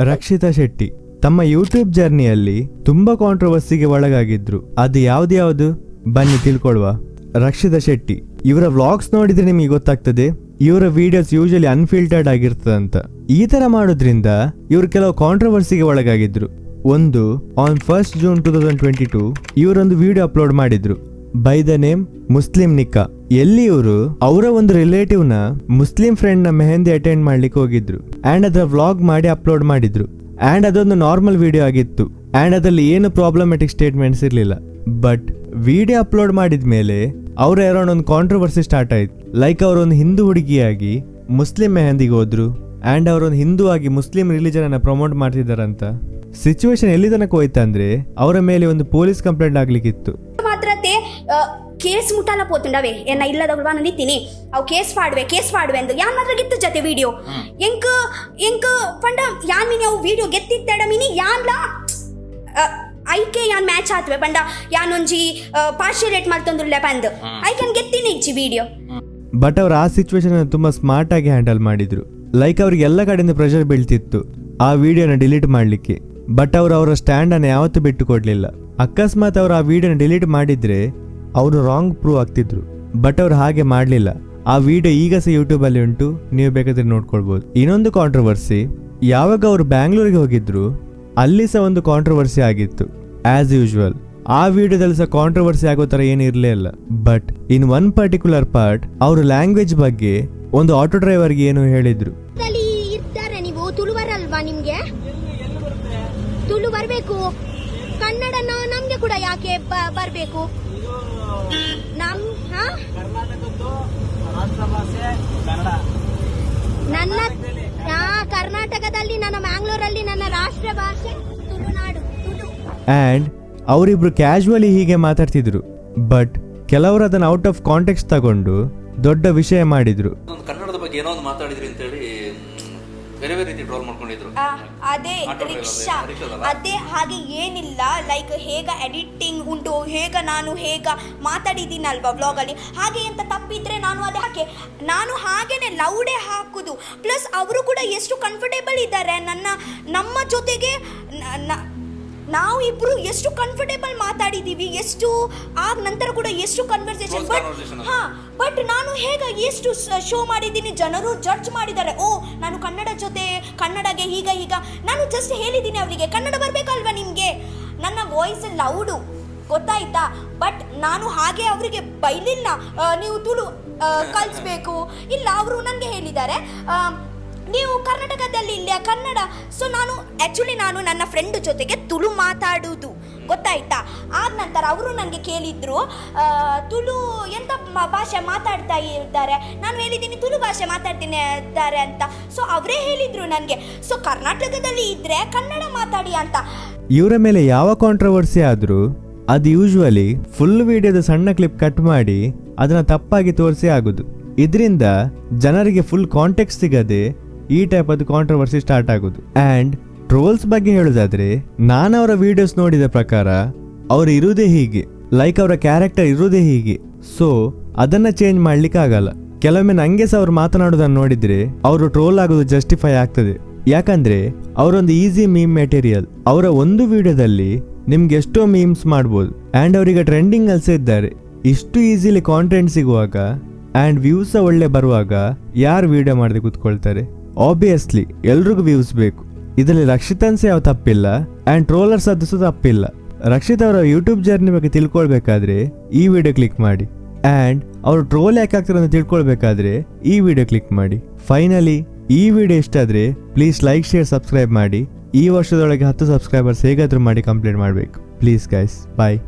ರಕ್ಷಿತಾ ಶೆಟ್ಟಿ ತಮ್ಮ ಯೂಟ್ಯೂಬ್ ಜರ್ನಿಯಲ್ಲಿ ತುಂಬಾ ಕಾಂಟ್ರವರ್ಸಿಗೆ ಒಳಗಾಗಿದ್ರು. ಅದು ಯಾವ್ದು ಬನ್ನಿ ತಿಳ್ಕೊಳ್ವಾ. ರಕ್ಷಿತಾ ಶೆಟ್ಟಿ ಇವರ ವ್ಲಾಗ್ಸ್ ನೋಡಿದ್ರೆ ನಿಮಗೆ ಗೊತ್ತಾಗ್ತದೆ ಇವರ ವಿಡಿಯೋಸ್ ಯೂಶಲಿ ಅನ್ಫಿಲ್ಟರ್ಡ್ ಆಗಿರ್ತದಂತ. ಈ ತರ ಮಾಡೋದ್ರಿಂದ ಇವರು ಕೆಲವು ಕಾಂಟ್ರವರ್ಸಿಗೆ ಒಳಗಾಗಿದ್ರು. ಒಂದು ಆನ್ 1 ಜೂನ್ 2022 ಇವರೊಂದು ವಿಡಿಯೋ ಅಪ್ಲೋಡ್ ಮಾಡಿದ್ರು ಬೈ ದ ನೇಮ್ ಮುಸ್ಲಿಂ ನಿಕ್ಕಾ. ಎಲ್ಲಿ ಇವರು ಅವರ ಒಂದು ರಿಲೇಟಿವ್ ನ ಮುಸ್ಲಿಂ ಫ್ರೆಂಡ್ ನ ಮೆಹಂದಿ ಅಟೆಂಡ್ ಮಾಡ್ಲಿಕ್ಕೆ ಹೋಗಿದ್ರು ಅಂಡ್ ಅದರ ವ್ಲಾಗ್ ಮಾಡಿ ಅಪ್ಲೋಡ್ ಮಾಡಿದ್ರು. ಅಂಡ್ ಅದೊಂದು ನಾರ್ಮಲ್ ವಿಡಿಯೋ ಆಗಿತ್ತು ಅಂಡ್ ಅದರಲ್ಲಿ ಏನು ಪ್ರಾಬ್ಲಮ್ಯಾಟಿಕ್ ಸ್ಟೇಟ್ಮೆಂಟ್ಸ್ ಇರ್ಲಿಲ್ಲ. ಬಟ್ ವಿಡಿಯೋ ಅಪ್ಲೋಡ್ ಮಾಡಿದ್ಮೇಲೆ ಅವ್ರ ಅರೌಂಡ್ ಒಂದು ಕಾಂಟ್ರವರ್ಸಿ ಸ್ಟಾರ್ಟ್ ಆಯ್ತು. ಲೈಕ್ ಅವರೊಂದು ಹಿಂದೂ ಹುಡುಗಿಯಾಗಿ ಮುಸ್ಲಿಂ ಮೆಹಂದಿಗೆ ಹೋದ್ರು ಅಂಡ್ ಅವರೊಂದು ಹಿಂದೂ ಆಗಿ ಮುಸ್ಲಿಂ ರಿಲಿಜನ್ ಅನ್ನ ಪ್ರಮೋಟ್ ಮಾಡ್ತಿದಾರಂತ. ಸಿಚುವೇಶನ್ ಎಲ್ಲಿ ತನಕ ಹೋಯ್ತಂದ್ರೆ ಅವರ ಮೇಲೆ ಒಂದು ಪೊಲೀಸ್ ಕಂಪ್ಲೇಂಟ್ ಆಗ್ಲಿಕ್ಕಿತ್ತು. ಕೇಸ್ ಮುಟ್ಟಾಲ ಪೋತುಂಡವೆ ಎನ್ನ ಇಲ್ಲದವಳು ನಿಂತೀನಿ ಅವು ಕೇಸ್ ಪಾಡುವೆ ಅಂದು ಯಾನ್ ಮಾತ್ರ ಗೆತ್ತು ಜತೆ ವಿಡಿಯೋ ಎಂಕ್ ಪಂಡ ಯಾನ್ ಮಿನಿ ಅವು ವಿಡಿಯೋ ಗೆತ್ತಿತ್ತಡ ಮಿನಿ ಯಾನ್ಲ ಐಕೆ ಯಾನ್ ಮ್ಯಾಚ್ ಆತ್ವೆ ಪಂಡ ಯಾನ್ ಒಂಜಿ ಪಾರ್ಶಿಯಲೇಟ್ ಮಲ್ತೊಂದುಲ್ಲೆ ಪಂದ್ ಐಕನ್ ಗೆತ್ತಿನಿ ಇಚ್ಚಿ ವಿಡಿಯೋ. ಬಟ್ ಅವ್ರು ಆ ಸಿಚುವೇಶನ್ ತುಂಬಾ ಸ್ಮಾರ್ಟ್ ಆಗಿ ಹ್ಯಾಂಡಲ್ ಮಾಡಿದ್ರು. ಲೈಕ್ ಅವ್ರಿಗೆ ಎಲ್ಲ ಕಡೆಯಿಂದ ಪ್ರೆಷರ್ ಬೀಳ್ತಿತ್ತು ಆ ವಿಡಿಯೋನ ಡಿಲೀಟ್ ಮಾಡ್ಲಿಕ್ಕೆ. ಬಟ್ ಅವ್ರು ಅವರ ಸ್ಟ್ಯಾಂಡ್ ಅನ್ನು ಯಾವತ್ತೂ ಬಿಟ್ಟು ಕೊಡ್ಲಿಲ್ಲ. ಅಕಸ್ಮಾತ್ ಅವ್ರು ಆ ವಿಡಿಯೋನ ಡಿಲೀಟ್ ಮಾಡಿದ್ರೆ ಅವರು ರಾಂಗ್ ಪ್ರೂವ್ ಆಗ್ತಿದ್ರು. ಬಟ್ ಅವ್ರು ಹಾಗೆ ಮಾಡಲಿಲ್ಲ. ಆ ವಿಡಿಯೋ ಈಗ ಸಹ ಯೂಟ್ಯೂಬ್ ಅಲ್ಲಿ ಉಂಟು, ನೀವು ಬೇಕಾದ್ರೆ ನೋಡ್ಕೊಳ್ಬಹುದು. ಇನ್ನೊಂದು ಕಾಂಟ್ರವರ್ಸಿ, ಯಾವಾಗ ಅವರು ಬ್ಯಾಂಗ್ಳೂರಿಗೆ ಹೋಗಿದ್ರು ಅಲ್ಲಿ ಸಹ ಒಂದು ಕಾಂಟ್ರವರ್ಸಿ ಆಗಿತ್ತು ಆಸ್ ಯೂಶುವಲ್. ಆ ವಿಡಿಯೋದಲ್ಲಿ ಸಹ ಕಾಂಟ್ರವರ್ಸಿ ಆಗೋ ತರ ಏನು ಇರಲೇ ಇಲ್ಲ. But in one particular part ಅವರು ಲ್ಯಾಂಗ್ವೇಜ್ ಬಗ್ಗೆ ಒಂದು ಆಟೋ ಡ್ರೈವರ್ಗೆ ಏನು ಹೇಳಿದ್ರು. ನೀವು ತುಳುವರಲ್ವಾ? ನಿಮ್ಗೆ ತುಳು ಬರ್ಬೇಕು, ಕನ್ನಡ ನಮ್ಗೆ ಕೂಡ ಯಾಕೆ ಬರ್ಬೇಕು? ನನ್ನ ಕರ್ನಾಟಕದಲ್ಲಿ ನನ್ನ ಮ್ಯಾಂಗ್ಳೂರಲ್ಲಿ ನನ್ನ ರಾಷ್ಟ್ರ ಭಾಷೆ ತುಳುನಾಡು. ಅಂಡ್ ಅವರಿಬ್ರು ಕ್ಯಾಶುವಲಿ ಹೀಗೆ ಮಾತಾಡ್ತಿದ್ರು. ಬಟ್ ಕೆಲವರು ಅದನ್ನ ಔಟ್ ಆಫ್ ಕಾಂಟೆಕ್ಸ್ಟ್ ತಗೊಂಡು ದೊಡ್ಡ ವಿಷಯ ಮಾಡಿದ್ರು. ಕನ್ನಡದ ಬಗ್ಗೆ ಏನೋ ಒಂದು ಮಾತಾಡಿದ್ರಿ ಅಂತ ಹೇಳಿ ಬೇರೆ ಬೇರೆ ರೀತಿ ಟ್ರೋಲ್ ಮಾಡ್ಕೊಂಡಿದ್ರು. ಅದೇ ರಿಕ್ಷಾ ಅದೇ ಹಾಗೆ ಏನಿಲ್ಲ, ಲೈಕ್ ಹೇಗ ಎಡಿಟಿಂಗ್ ಉಂಟು, ನಾನು ಹೇಗ ಮಾತಾಡಿದ್ದೀನಲ್ವಾ ವ್ಲಾಗಲ್ಲಿ, ಹಾಗೆ ಅಂತ ತಪ್ಪಿದ್ರೆ ನಾನು ಹಾಗೇನೆ ಲೌಡೇ ಹಾಕುದು. ಪ್ಲಸ್ ಅವರು ಕೂಡ ಎಷ್ಟು ಕಂಫರ್ಟೇಬಲ್ ಇದ್ದಾರೆ ನಮ್ಮ ಜೊತೆಗೆ. ನಾವು ಇಬ್ರು ಎಷ್ಟು ಕಂಫರ್ಟೇಬಲ್ ಮಾತಾಡಿದೀವಿ, ಎಷ್ಟು ಆಗ ನಂತರ ಕೂಡ ಎಷ್ಟು ಕನ್ವರ್ಸೇಷನ್. ಬಟ್ ನಾನು ಎಷ್ಟು ಶೋ ಮಾಡಿದ್ದೀನಿ, ಜನರು ಜಡ್ಜ್ ಮಾಡಿದ್ದಾರೆ. ಓ ನಾನು ಕನ್ನಡಗೆ ಹೀಗ ನಾನು ಜಸ್ಟ್ ಹೇಳಿದ್ದೀನಿ ಅವರಿಗೆ ಕನ್ನಡ ಬರ್ಬೇಕಲ್ವಾ ನಿಮ್ಗೆ, ನನ್ನ ವಾಯ್ಸ್ ಲೌಡು ಗೊತ್ತಾಯ್ತಾ. ಬಟ್ ನಾನು ಹಾಗೆ ಅವರಿಗೆ ಬೈಲಿಲ್ಲ ನೀವು ತುಳು ಕಲಿಸ್ಬೇಕು, ಇಲ್ಲ ಅವರು ನನಗೆ ಹೇಳಿದ್ದಾರೆ ನೀವು ಕರ್ನಾಟಕದಲ್ಲಿ ಇಲ್ಲ ಕನ್ನಡ. ಸೊ ನಾನು ನನ್ನ ಫ್ರೆಂಡ್ ಜೊತೆಗೆ ತುಳು ಮಾತಾಡುವುದು ಗೊತ್ತಾಯ್ತಾ. ಆದ ನಂತರ ಅವರು ನನಗೆ ಕೇಳಿದ್ರು ತುಳು ಎಂತ ಭಾಷೆ ಮಾತಾಡ್ತಾ ಇದ್ದಾರೆ, ನಾನು ಹೇಳಿದ್ದೀನಿ ತುಳು ಭಾಷೆ ಮಾತಾಡ್ತೀನಿ ಇದ್ದಾರೆ ಅಂತ. ಸೊ ಅವರೇ ಹೇಳಿದ್ರು ನನಗೆ, ಸೊ ಕರ್ನಾಟಕದಲ್ಲಿ ಇದ್ರೆ ಕನ್ನಡ ಮಾತಾಡಿ ಅಂತ. ಇವರ ಮೇಲೆ ಯಾವ ಕಾಂಟ್ರವರ್ಸಿ ಆದ್ರೂ ಅದು ಯೂಶುವಲಿ ಫುಲ್ ವಿಡಿಯೋದ ಸಣ್ಣ ಕ್ಲಿಪ್ ಕಟ್ ಮಾಡಿ ಅದನ್ನ ತಪ್ಪಾಗಿ ತೋರಿಸಿ ಆಗುದು. ಇದರಿಂದ ಜನರಿಗೆ ಫುಲ್ ಕಾಂಟೆಕ್ಸ್ಟ್ ಸಿಗದೆ ಈ ಟೈಪ್ ಅದು ಕಾಂಟ್ರವರ್ಸಿ ಸ್ಟಾರ್ಟ್ ಆಗುದು. ಅಂಡ್ ಟ್ರೋಲ್ಸ್ ಬಗ್ಗೆ ಹೇಳುದಾದ್ರೆ, ನಾನು ಅವರ ವಿಡಿಯೋಸ್ ನೋಡಿದ ಪ್ರಕಾರ ಅವ್ರು ಇರುವುದೇ ಹೀಗೆ, ಲೈಕ್ ಅವರ ಕ್ಯಾರೆಕ್ಟರ್ ಇರುವುದೇ ಹೀಗೆ. ಸೊ ಅದನ್ನ ಚೇಂಜ್ ಮಾಡ್ಲಿಕ್ಕೆ ಆಗಲ್ಲ. ಕೆಲವೊಮ್ಮೆ ನಂಗೆ ಸಹ ಅವ್ರು ಮಾತನಾಡೋದನ್ನ ನೋಡಿದ್ರೆ ಅವರು ಟ್ರೋಲ್ ಆಗೋದು ಜಸ್ಟಿಫೈ ಆಗ್ತದೆ. ಯಾಕಂದ್ರೆ ಅವರೊಂದು ಈಸಿ ಮೀಮ್ ಮೆಟೀರಿಯಲ್. ಅವರ ಒಂದು ವಿಡಿಯೋದಲ್ಲಿ ನಿಮ್ಗೆ ಎಷ್ಟೋ ಮೀಮ್ಸ್ ಮಾಡ್ಬೋದು. ಅಂಡ್ ಅವರೀಗ ಟ್ರೆಂಡಿಂಗ್ ಅಲ್ಸ ಇದ್ದಾರೆ. ಇಷ್ಟು ಈಸಿಲಿ ಕಾಂಟೆಂಟ್ ಸಿಗುವಾಗ ಅಂಡ್ ವ್ಯೂಸ್ ಒಳ್ಳೆ ಬರುವಾಗ ಯಾರು ವಿಡಿಯೋ ಮಾಡದೆ ಕೂತ್ಕೊಳ್ತಾರೆ? ಆಬ್ವಿಯಸ್ಲಿ ಎಲ್ರಿಗೂ ವ್ಯೂಸ್ ಬೇಕು. ಇದರಲ್ಲಿ ರಕ್ಷಿತನ್ಸ ಯಾವ ತಪ್ಪಿಲ್ಲ ಅಂಡ್ ಟ್ರೋಲರ್ಸ್ ಅದು ಸಹ ತಪ್ಪಿಲ್ಲ. ರಕ್ಷಿತ್ ಅವರ ಯೂಟ್ಯೂಬ್ ಜರ್ನಿ ಬಗ್ಗೆ ತಿಳ್ಕೊಳ್ಬೇಕಾದ್ರೆ ಈ ವಿಡಿಯೋ ಕ್ಲಿಕ್ ಮಾಡಿ. ಅಂಡ್ ಅವರು ಟ್ರೋಲ್ ಯಾಕೆ ಆಗ್ತಾರೆ ಅಂತ ತಿಳ್ಕೊಳ್ಬೇಕಾದ್ರೆ ಈ ವಿಡಿಯೋ ಕ್ಲಿಕ್ ಮಾಡಿ. ಫೈನಲಿ ಈ ವಿಡಿಯೋ ಇಷ್ಟ ಆದ್ರೆ ಪ್ಲೀಸ್ ಲೈಕ್, ಶೇರ್, ಸಬ್ಸ್ಕ್ರೈಬ್ ಮಾಡಿ. ಈ ವರ್ಷದೊಳಗೆ 10 ಸಬ್ಸ್ಕ್ರೈಬರ್ಸ್ ಹೇಗಾದ್ರೂ ಮಾಡಿ ಕಂಪ್ಲೀಟ್ ಮಾಡಬೇಕು ಪ್ಲೀಸ್ ಗೈಸ್. ಬಾಯ್.